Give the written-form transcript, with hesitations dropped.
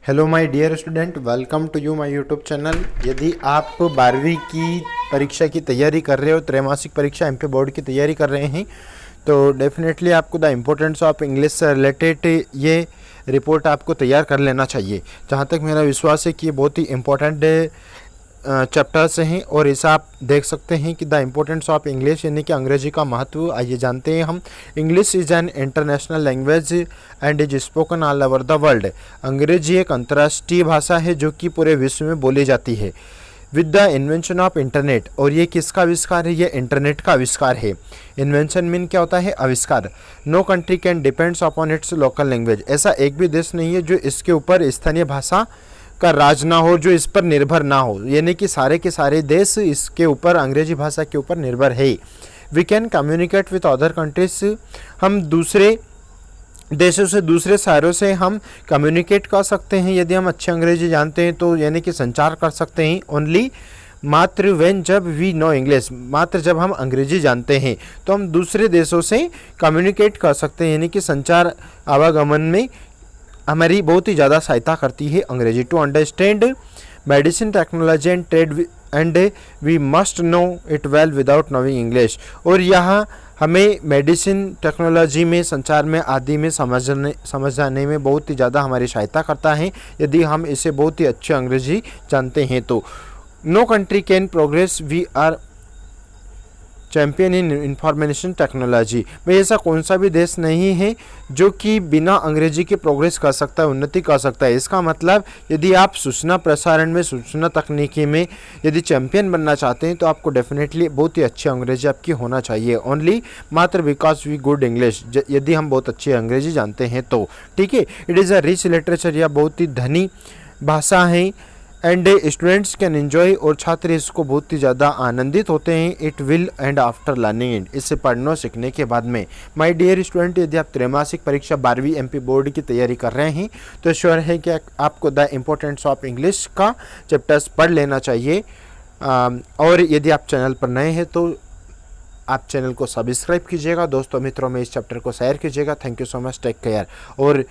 Hello my dear student, welcome to you my YouTube channel. यदि आप 12वीं की परीक्षा की तैयारी कर रहे हो, त्रैमासिक परीक्षा एमपी बोर्ड की तैयारी कर रहे हैं, तो डेफिनेटली आपको द इम्पोर्टेंस ऑफ इंग्लिश से रिलेटेड ये रिपोर्ट आपको तैयार कर लेना चाहिए। जहाँ तक मेरा विश्वास है कि ये बहुत ही इम्पोर्टेंट चैप्टर्स हैं और इसे आप देख सकते हैं कि द इम्पोर्टेंस ऑफ इंग्लिश यानी कि अंग्रेजी का महत्व। आइए जानते हैं हम। English is an international language and is spoken all over the world. अंग्रेजी एक अंतर्राष्ट्रीय भाषा है जो कि पूरे विश्व में बोली जाती है। With the invention of internet, और ये किसका आविष्कार है? ये इंटरनेट का आविष्कार है। इन्वेंशन मीन क्या होता है? आविष्कार। No country can depends upon its local language. ऐसा एक भी देश नहीं है जो इसके ऊपर स्थानीय भाषा का राज ना हो, जो इस पर निर्भर ना हो, यानी कि सारे के सारे देश इसके ऊपर अंग्रेजी भाषा के ऊपर निर्भर है। We can communicate with other countries. हम दूसरे देशों से, दूसरे शहरों से हम कम्युनिकेट कर सकते हैं यदि हम अच्छी अंग्रेजी जानते हैं तो, यानी कि संचार कर सकते हैं। ओनली मात्र व्हेन, जब वी नो इंग्लिश, मात्र जब हम अंग्रेजी जानते हैं तो हम दूसरे देशों से कम्युनिकेट कर सकते हैं, यानी कि संचार आवागमन में हमारी बहुत ही ज़्यादा सहायता करती है अंग्रेजी। To understand medicine, technology and trade and we must know it well without knowing English. और यहाँ हमें मेडिसिन, टेक्नोलॉजी में, संचार में आदि में समझने में बहुत ही ज़्यादा हमारी सहायता करता है यदि हम इसे बहुत ही अच्छे अंग्रेजी जानते हैं तो। No country can progress, we are champion in information technology. में ऐसा कौन सा भी देश नहीं है जो कि बिना अंग्रेजी के प्रोग्रेस कर सकता है, उन्नति कर सकता है। इसका मतलब यदि आप सूचना प्रसारण में, सूचना तकनीकी में यदि चैम्पियन बनना चाहते हैं तो आपको डेफिनेटली बहुत ही अच्छी अंग्रेजी आपकी होना चाहिए। ओनली मात्र बिकॉज वी गुड इंग्लिश, यदि हम बहुत अच्छी अंग्रेजी जानते हैं तो, ठीक है। It is a rich literature, या बहुत ही धनी भाषा है। एंड स्टूडेंट्स कैन एंजॉय, और छात्र इसको बहुत ही ज़्यादा आनंदित होते हैं। It will and after learning it, इससे पढ़ने सीखने के बाद में। माय डियर स्टूडेंट, यदि आप त्रैमासिक परीक्षा 12वीं एमपी बोर्ड की तैयारी कर रहे हैं तो श्योर है कि आपको द इम्पोर्टेंस ऑफ इंग्लिश का चैप्टर्स पढ़ लेना चाहिए। और यदि आप चैनल पर नए हैं तो आप चैनल को सब्सक्राइब कीजिएगा, दोस्तों मित्रों में इस चैप्टर को शेयर कीजिएगा। Thank you so much, take care. और